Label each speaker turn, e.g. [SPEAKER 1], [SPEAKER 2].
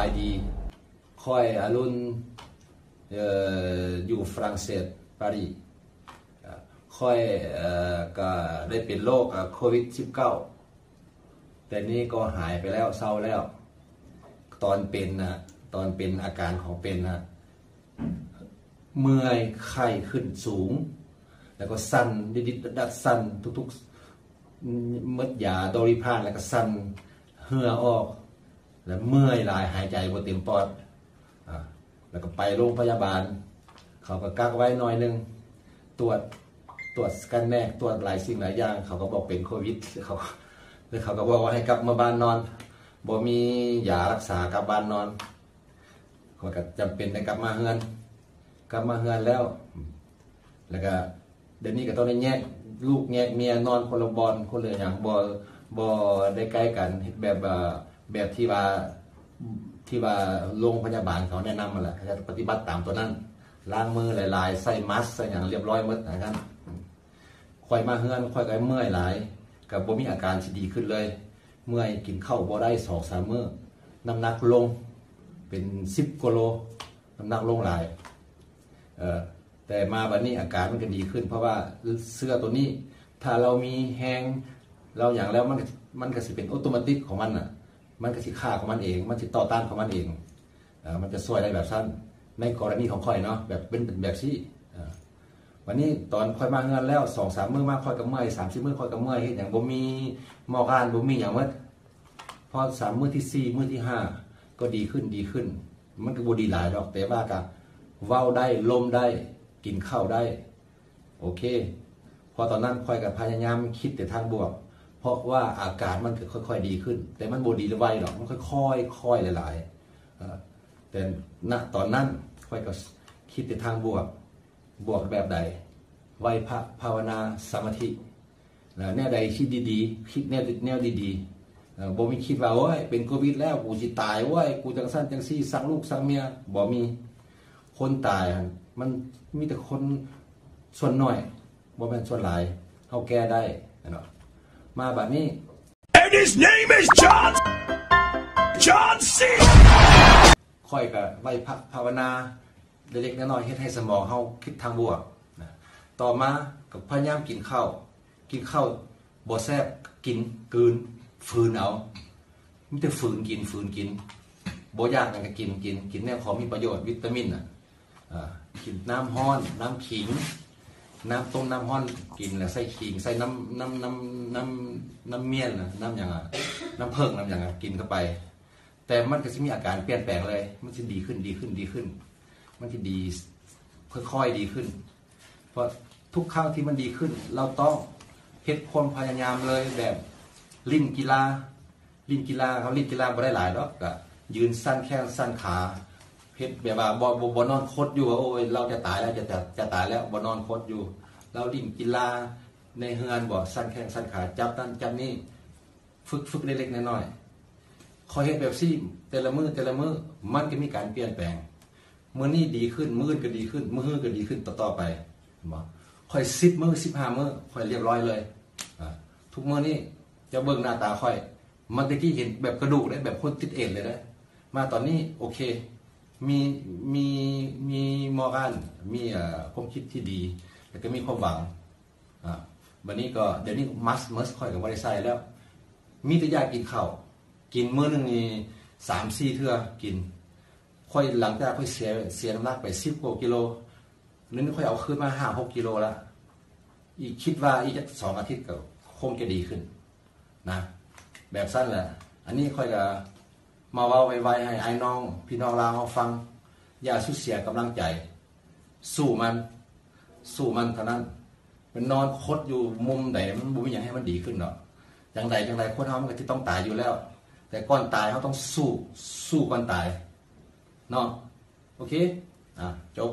[SPEAKER 1] ายดีค่อยอรุณอยู่ฝรั่งเศสปารีสค่อยก็ได้เป็นโรคโควิด -19 แต่นี่ก็หายไปแล้วเศร้าแล้วตอนเป็นอาการของเป็นเมื่อยไข้ขึ้นสูงแล้วก็สั่นดิดดัดสั่นทุกๆมดยาโดริพานแล้วก็สั่นเหื่อออกแล้วเมื่อยหลายหายใจบ่เต็มปอดแล้วก็ไปโรงพยาบาลเขาก็กักไว้หน่อยนึงตรวจสแกนแนกตรวจหลายสิ่งหลายอย่างเขาก็บอกเป็นโควิดเขาก็บอกว่าให้กลับมาบ้านนอนบ่มียารักษากลับบ้านนอนเขาก็จำเป็นได้กลับมาเฮือนแล้วก็เดี๋ยวนี้ก็ต้องได้แยกลูกแยกเมียนอนคนละบอนคนละอย่างบ่ได้ใกล้กันแบบที่ว่าโรงพยาบาลเขาแนะนำมาแหละจะปฏิบัติตามตัวนั้นล้างมือหลายๆใส่มัสใส่อย่างเรียบร้อยหมดนะครับค่อยมาเฮือนค่อยก็เมื่อยหลายกับบ่มีอาการที่ดีขึ้นเลยเมื่อยกินข้าวบ่ได้2-3 มื้อน้ำหนักลงเป็น10 กิโลน้ำหนักลงหลายแต่มาบัดนี้อาการมันก็ดีขึ้นเพราะว่าเสื้อตัวนี้ถ้าเรามีแห้งเราอย่างแล้วมันก็สิเป็นอัตโนมัติของมันมันก็สิฆ่าของมันเองมันสิต่อต้านของมันเองมันจะช่วยได้แบบสั้นในกรณีของค่อยเนาะแบบเป็นแบบซี่วันนี้ตอนค่อยมาเงินแล้ว2-3 มื้อมาค่อยกับเมื่อย30 มื้อค่อยกับเมื่อยเฮ็ดหยังบ่มีหมอการบ่มีหยังหมดพอ3 มื้อที่4 มื้อที่5ก็ดีขึ้นมันก็บ่ดีหลายดอกแต่ว่าก็เว้าได้ลมได้กินข้าวได้โอเคพอตอนนั้นค่อยกับพยายามคิดแต่ทางบวกเพราะว่าอาการมันค่อยๆดีขึ้นแต่มันบ่ดีไวหรอกมันค่อยๆหลายๆแต่ณตอนนั้นค่อยก็คิดแต่ทางบวกแบบใดไหว้พระภาวนาสมาธิแนวใดคิดดีๆคิดแนวดีๆบ่มีคิดว่าโอ้ยเป็นโควิดแล้วกูสิตายโอ้ยกูจังซั่นจังซี่สั่งลูกสั่งเมียบ่มีคนตายมันมีแต่คนส่วนน้อยบ่แม่นส่วนหลายเฮาแก้ได้เนาะมาบัดนี้
[SPEAKER 2] And his name is John C
[SPEAKER 1] ค่อยก็ไหว้พระภาวนาเล็กๆน้อยๆเฮ็ดให้สมองเฮาคิดทางบวกนะต่อมาก็พยายามกินข้าวบ่แซ่บกินกลืนฝืนเอามีแต่ฝืนกินบ่อยากหยังก็กินแนวของมีประโยชน์วิตามินกินน้ำร้อนน้ำขิงน้ำต้มน้ำร้อนกินแล้วใส่ขิงใส่น้ำเมี่ยนน้ำอย่างน้ำเพิ่งน้ำอย่างกินเข้าไปแต่มันก็จะมีอาการเปลี่ยนแปลงเลยมันจะดีขึ้นมันจะดีค่อยๆดีขึ้นเพราะทุกครั้งที่มันดีขึ้นเราต้องเฮ็ดความพยายามเลยแบบลิ้นกีฬาเขาลิ้นกีฬาบ่ได้หลายดอกก็ยืนสั้นแข้งสั้นขาเฮ็ดแบบว่าบ่นอนคดอยู่ว่าโอ้ยเราจะตายแล้วจะตายแล้วบ่นอนคดอยู่เราลิ้นกีฬาในเฮือนบ่สั้นแข้งสั้นขาจับนั่นจับนี่ฝึกเล็กๆน้อยๆคอยเฮ็ดแบบซี่แต่ละมื้อมันก็มีการเปลี่ยนแปลงมื้อนี้ดีขึ้นมื้ออื่นก็ดีขึ้นมื้ออื่นก็ดีขึ้นต่อไปบ่ค่อย10 มื้อ15 มื้อค่อยเรียบร้อยเลยทุกมื้อนี้จะเบิ่งหน้าตาค่อยมันตะกี้เห็นแบบกระดูกเลยแบบคนติดเอดเลยนะมาตอนนี้โอเคมีมอกันมีความคิดที่ดีแล้วก็มีความหวังวันนี้ก็เดี๋ยวนี้มัสค่อยกับบ่ได้ใช้แล้วมีแต่ยากินข้าวกินมื้อนึงนี่3-4 เทื่อกินค่อยหลังจากค่อยเสียน้ำหนักไป10 กว่ากิโลนึงค่อยเอาขึ้นมา5-6 กิโลละอีกคิดว่าอีก2 อาทิตย์ก็คงจะดีขึ้นนะแบบสั้นแหละอันนี้ค่อยก็มาเว้าไว้ให้ไอ้น้องพี่น้องลาวเฮาฟังอย่าสูญเสียกำลังใจสู้มันเท่านั้นมันนอนคดอยู่มุมใดมันบ่มีหยังให้มันดีขึ้นเนาะจังใดคนเฮามันก็สิต้องตายอยู่แล้วแต่ก่อนตายเฮาต้องสู้ก่อนตายเนาะโอเคจบ